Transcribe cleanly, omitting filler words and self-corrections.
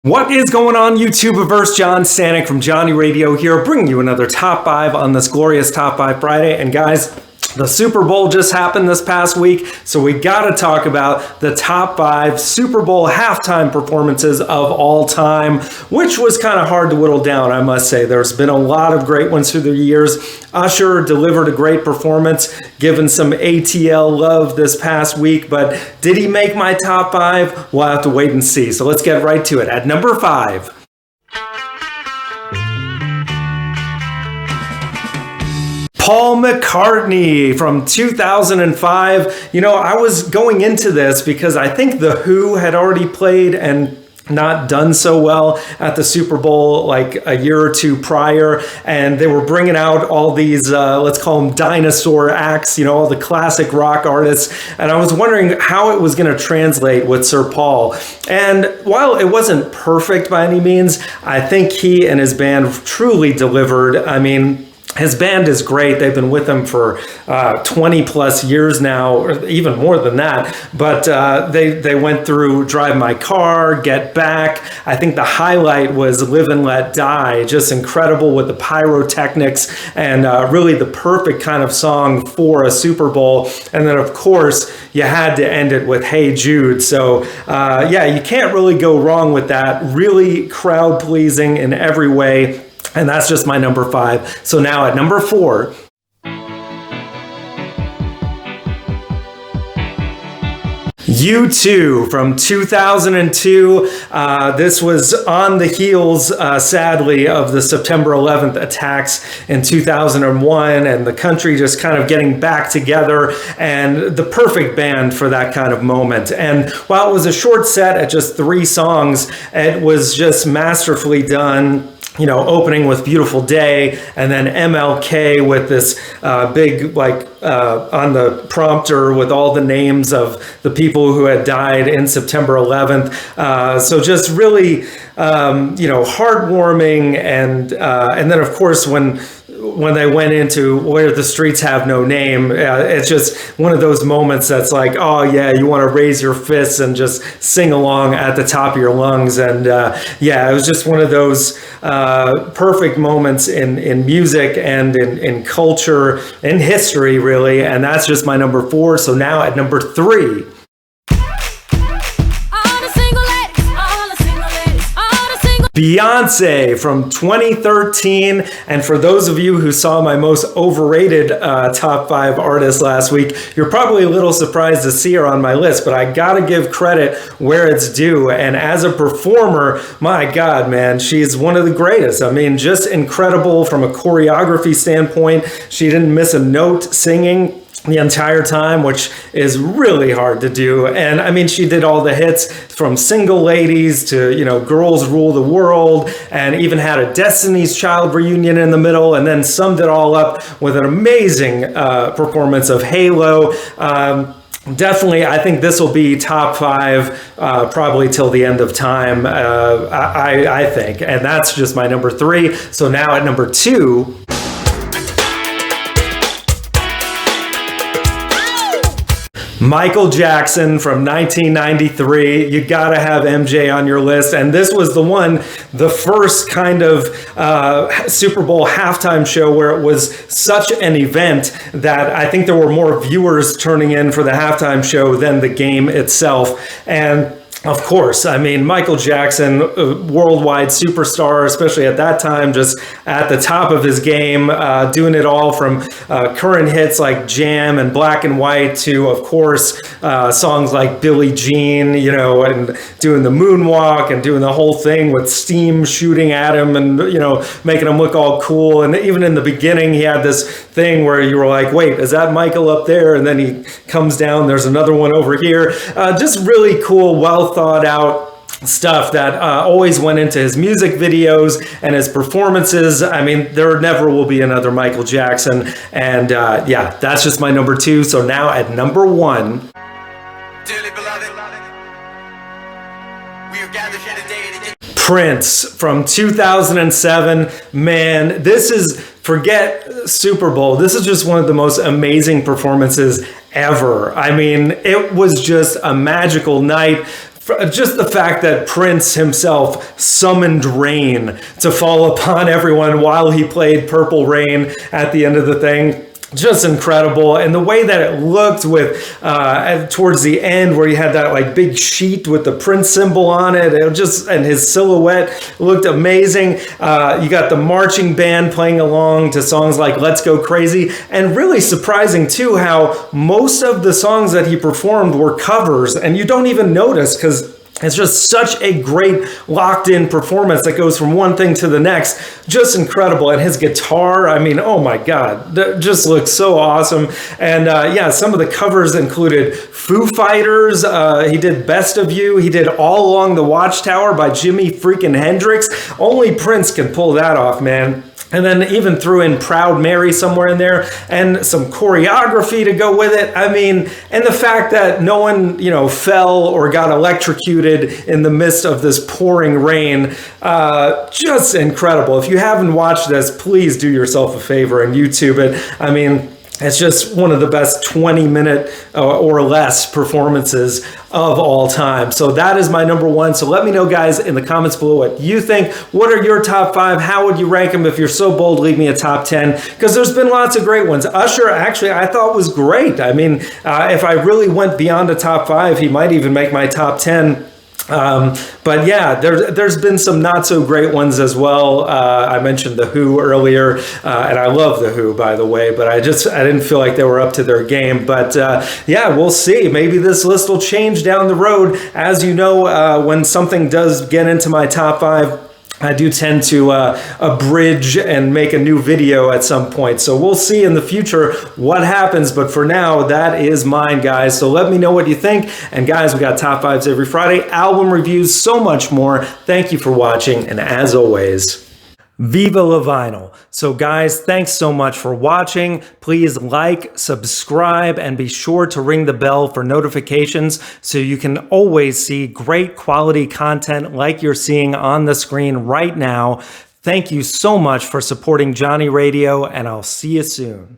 What is going on, YouTubeverse? John Stanek from Johnny Radio here, bringing you another Top 5 on this glorious Top 5 Friday. And guys, the Super Bowl just happened this past week, so we gotta talk about the top 5 Super Bowl halftime performances of all time, which was kind of hard to whittle down, I must say. There's been a lot of great ones through the years. Usher delivered a great performance, given some ATL love this past week, but did he make my top 5? We'll have to wait and see. So let's get right to it. At number 5. Paul McCartney from 2005. You know, I was going into this because I think The Who had already played and not done so well at the Super Bowl like a year or two prior, and they were bringing out all these let's call them dinosaur acts, you know, all the classic rock artists, and I was wondering how it was going to translate with Sir Paul. And while it wasn't perfect by any means, I think he and his band truly delivered. I mean, his band is great. They've been with him for 20 plus years now, or even more than that. But they went through Drive My Car, Get Back. I think the highlight was Live and Let Die. Just incredible with the pyrotechnics and really the perfect kind of song for a Super Bowl. And then, of course, you had to end it with Hey Jude. So, yeah, you can't really go wrong with that. Really crowd pleasing in every way. And that's just my number 5. So now at number 4. U2 from 2002. This was on the heels, sadly, of the September 11th attacks in 2001, and the country just kind of getting back together, and the perfect band for that kind of moment. And while it was a short set at just 3 songs, it was just masterfully done. You know, opening with Beautiful Day, and then MLK with this big, like, on the prompter with all the names of the people who had died in September 11th. So just really, you know, heartwarming. And then, of course, when they went into Where the Streets Have No Name, it's just one of those moments that's like, oh yeah, you want to raise your fists and just sing along at the top of your lungs. And yeah, it was just one of those perfect moments in music and in culture, in history, really. And that's just my number 4. So now at number 3. Beyonce from 2013. And for those of you who saw my most overrated top 5 artists last week, you're probably a little surprised to see her on my list, but I gotta give credit where it's due. And as a performer, my God, man, she's one of the greatest. I mean, just incredible from a choreography standpoint. She didn't miss a note singing the entire time, which is really hard to do. And I mean, she did all the hits from Single Ladies to, you know, Girls Rule the World, and even had a Destiny's Child reunion in the middle, and then summed it all up with an amazing performance of Halo. Definitely, I think this will be top 5 probably till the end of time, I think. And that's just my number 3. So now at number 2. Michael Jackson from 1993. You gotta have MJ on your list. And this was the first kind of Super Bowl halftime show where it was such an event that I think there were more viewers turning in for the halftime show than the game itself. And of course, I mean, Michael Jackson, a worldwide superstar, especially at that time, just at the top of his game, doing it all from current hits like Jam and Black and White to, of course, songs like Billie Jean, you know, and doing the moonwalk and doing the whole thing with steam shooting at him and, you know, making him look all cool. And even in the beginning, he had this thing where you were like, wait, is that Michael up there? And then he comes down, there's another one over here. Just really cool, well thought out stuff that always went into his music videos and his performances. I mean, there never will be another Michael Jackson. And yeah, that's just my number 2. So now at number 1. Dearly beloved, we are gathered here today. Prince from 2007. Man, this is, forget Super Bowl. This is just one of the most amazing performances ever. I mean, it was just a magical night. just the fact that Prince himself summoned rain to fall upon everyone while he played Purple Rain at the end of the thing. Just incredible. And the way that it looked with towards the end where you had that like big sheet with the Prince symbol on it, and his silhouette looked amazing. You got the marching band playing along to songs like Let's Go Crazy, and really surprising too how most of the songs that he performed were covers, and you don't even notice because it's just such a great locked-in performance that goes from one thing to the next. Just incredible. And his guitar, I mean, oh my God, that just looks so awesome. And yeah, some of the covers included Foo Fighters. He did Best of You. He did All Along the Watchtower by Jimi freaking Hendrix. Only Prince can pull that off, man. And then even threw in Proud Mary somewhere in there and some choreography to go with it. I mean, and the fact that no one, fell or got electrocuted in the midst of this pouring rain, just incredible. If you haven't watched this, please do yourself a favor and YouTube it. I mean, it's just one of the best 20-minute or less performances of all time. So that is my number one. So let me know, guys, in the comments below what you think. What are your top 5? How would you rank them? If you're so bold, leave me a top 10, because there's been lots of great ones. Usher, actually, I thought was great. I mean, if I really went beyond a top 5, he might even make my top 10. But yeah, there's been some not so great ones as well. I mentioned The Who earlier, and I love The Who, by the way, but I didn't feel like they were up to their game. But yeah, we'll see. Maybe this list will change down the road. As you know, when something does get into my top 5, I do tend to abridge and make a new video at some point. So we'll see in the future what happens. But for now, that is mine, guys. So let me know what you think. And guys, we got top 5s every Friday, album reviews, so much more. Thank you for watching. And as always, Viva La Vinyl. So guys, thanks so much for watching. Please like, subscribe, and be sure to ring the bell for notifications so you can always see great quality content like you're seeing on the screen right now. Thank you so much for supporting Johnny Radio, and I'll see you soon.